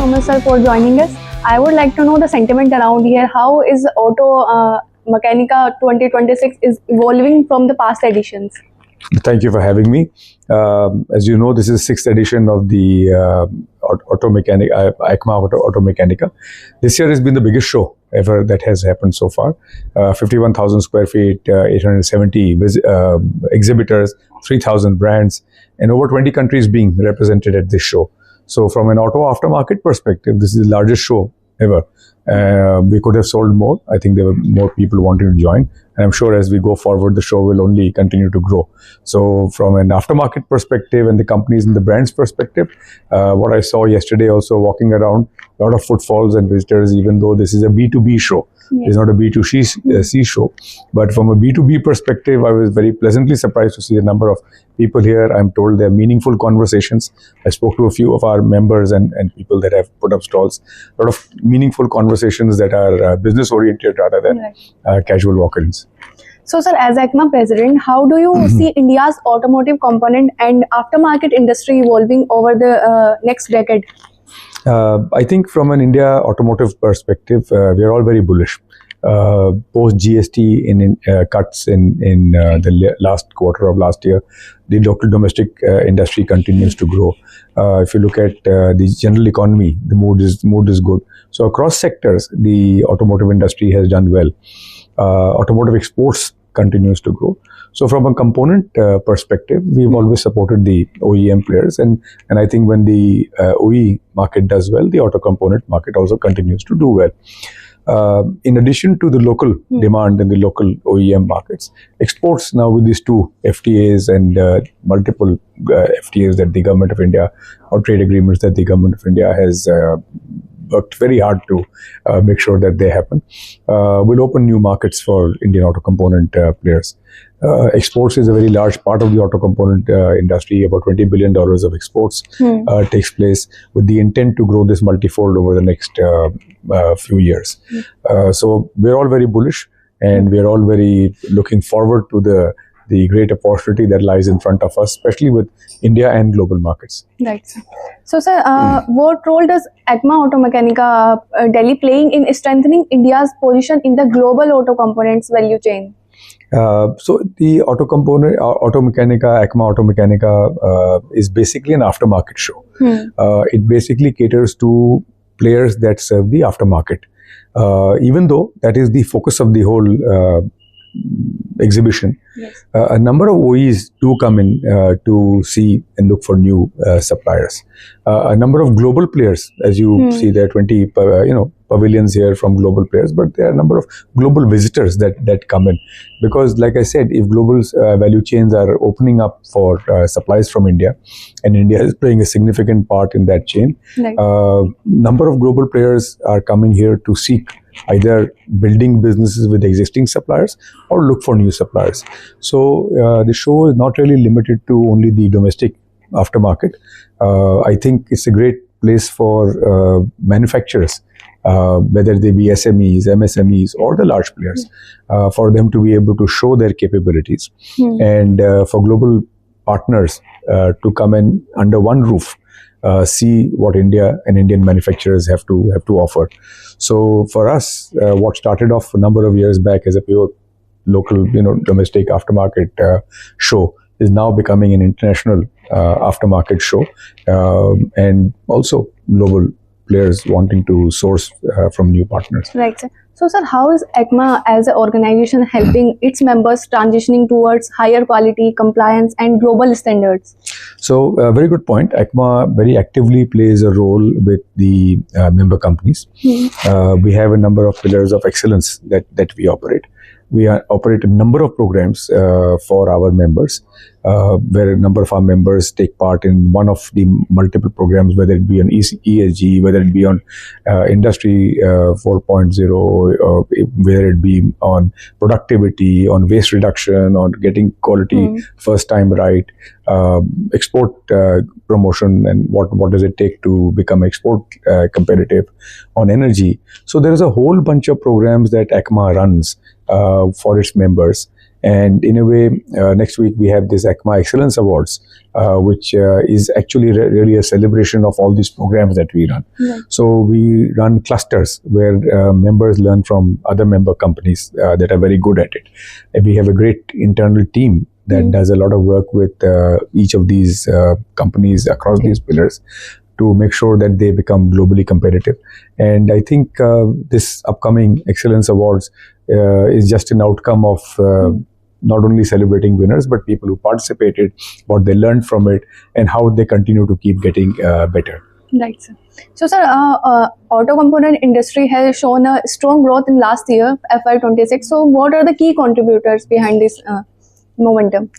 so much, sir, for joining us. I would like to know the sentiment around here. How is Mechanica 2026 is evolving from the past editions? Thank you for having me. As you know, this is the 6th edition of the ACMA Automechanika. This year has been the biggest show ever that has happened so far. 51,000 square feet, 870 exhibitors, 3,000 brands, and over 20 countries being represented at this show. So from an auto aftermarket perspective, this is the largest show ever. We could have sold more. I think there were more people wanting to join. And I'm sure as we go forward, the show will only continue to grow. So from an aftermarket perspective and the companies and the brands perspective, what I saw yesterday also walking around, a lot of footfalls and visitors, even though this is a B2B show. Yes. It's not a B2C show. But from a B2B perspective, I was very pleasantly surprised to see the number of people here. I'm told there are meaningful conversations. I spoke to a few of our members and people that have put up stalls. A lot of meaningful conversations that are business-oriented rather than casual walk-ins. So, sir, as ACMA president, how do you see India's automotive component and aftermarket industry evolving over the next decade? I think from an India automotive perspective, we are all very bullish. Post GST cuts in the last quarter of last year, the local domestic industry continues to grow. If you look at the general economy, the mood is good. So across sectors, the automotive industry has done well. Automotive exports continues to grow. So from a component perspective, we've always supported the OEM players, and I think when the OE market does well, the auto component market also continues to do well. In addition to the local demand in the local OEM markets, exports now with these two FTAs and multiple FTAs that the government of India, or trade agreements that the government of India has worked very hard to make sure that they happen, will open new markets for Indian auto component players. Exports is a very large part of the auto component industry. About $20 billion of exports takes place, with the intent to grow this multifold over the next few years. So we're all very bullish, and we're all very looking forward to the great opportunity that lies in front of us, especially with India and global markets. Right. So, sir, what role does ACMA Automechanika Delhi playing in strengthening India's position in the global auto components value chain? So the ACMA Automechanika is basically an aftermarket show. It basically caters to players that serve the aftermarket. Even though that is the focus of the whole exhibition, yes. A number of OEs do come in to see and look for new suppliers. A number of global players, as you see, there are 20 pavilions here from global players, but there are a number of global visitors that come in, because like I said, if global value chains are opening up for supplies from India, and India is playing a significant part in that chain, number of global players are coming here to seek either building businesses with existing suppliers or look for new suppliers. So the show is not really limited to only the domestic aftermarket. I think it's a great place for manufacturers, whether they be SMEs, MSMEs, or the large players, for them to be able to show their capabilities, and for global partners to come in under one roof, see what India and Indian manufacturers have to offer. So for us, what started off a number of years back as a pure local, domestic aftermarket show is now becoming an international aftermarket show, and also global players wanting to source from new partners. Right, sir. So, sir, how is ACMA as an organization helping its members transitioning towards higher quality, compliance, and global standards? So, very good point. ACMA very actively plays a role with the member companies. We have a number of pillars of excellence that we operate. We operate a number of programs for our members, where a number of our members take part in one of the multiple programs, whether it be on ESG, whether it be on Industry 4.0, or whether it be on productivity, on waste reduction, on getting quality first time right, export promotion, and what does it take to become export competitive, on energy. So there is a whole bunch of programs that ACMA runs for its members, And in a way, next week we have this ACMA Excellence Awards, which is actually really a celebration of all these programs that we run. Right. So we run clusters where members learn from other member companies that are very good at it. And we have a great internal team that does a lot of work with each of these companies across these pillars to make sure that they become globally competitive. And I think this upcoming Excellence Awards is just an outcome of not only celebrating winners, but people who participated, what they learned from it, and how they continue to keep getting better. Right, sir. So, sir, auto component industry has shown a strong growth in last year, FY26. So, what are the key contributors behind this momentum?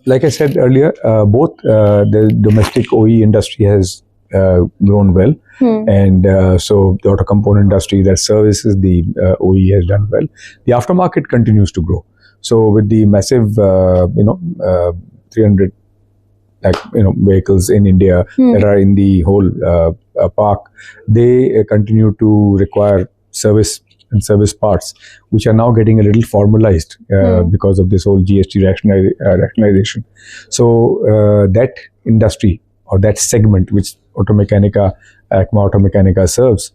Like I said earlier, both the domestic OE industry has grown well, and so the auto component industry that services the OE has done well. The aftermarket continues to grow. So with the massive, 300 vehicles in India that are in the whole park, they continue to require service and service parts, which are now getting a little formalized because of this whole GST rationalization. So that industry or that segment which ACMA Automechanika serves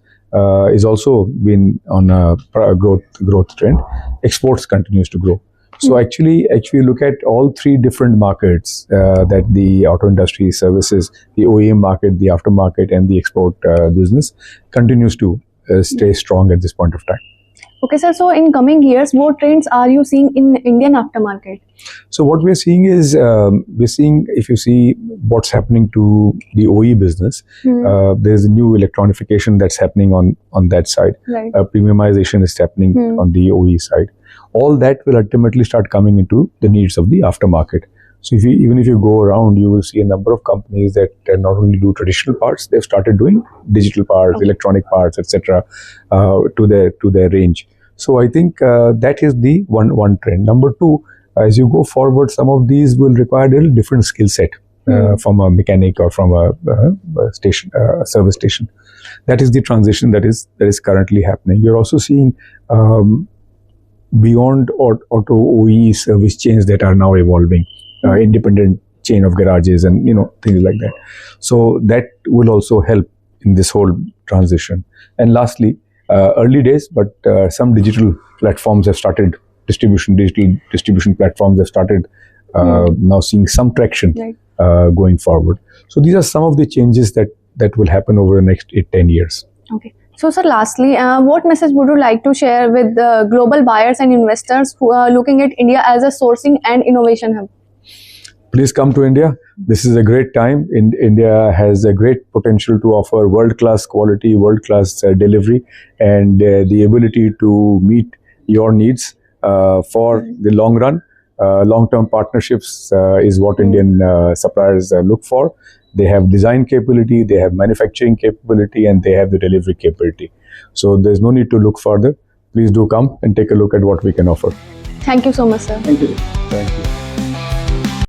is also been on a growth trend. Exports continues to grow. So actually look at all three different markets that the auto industry services: the OEM market, the aftermarket, and the export business continues to stay strong at this point of time. Okay, sir. So in coming years, what trends are you seeing in Indian aftermarket? So what we're seeing is, if you see what's happening to the OE business, there's a new electronification that's happening on that side. Right. Premiumization is happening on the OE side. All that will ultimately start coming into the needs of the aftermarket. So even if you go around, you will see a number of companies that not only do traditional parts, they've started doing digital parts, electronic parts, etc. To their range. So I think that is the one trend. Number two, as you go forward, some of these will require a little different skill set from a mechanic or from a service station. That is the transition that is currently happening. You're also seeing beyond auto OE service chains that are now evolving, independent chain of garages and things like that. So that will also help in this whole transition. And lastly, early days, but some digital platforms have started, digital distribution platforms have started now seeing some traction going forward. So these are some of the changes that will happen over the next 8-10 years. Okay. So, sir, lastly, what message would you like to share with the global buyers and investors who are looking at India as a sourcing and innovation hub? Please come to India. This is a great time. India has a great potential to offer world-class quality, world-class delivery, and the ability to meet your needs for the long run. Long-term partnerships is what Indian suppliers look for. They have design capability, they have manufacturing capability, and they have the delivery capability. So there's no need to look further. Please do come and take a look at what we can offer. Thank you so much, sir. Thank you. Thank you.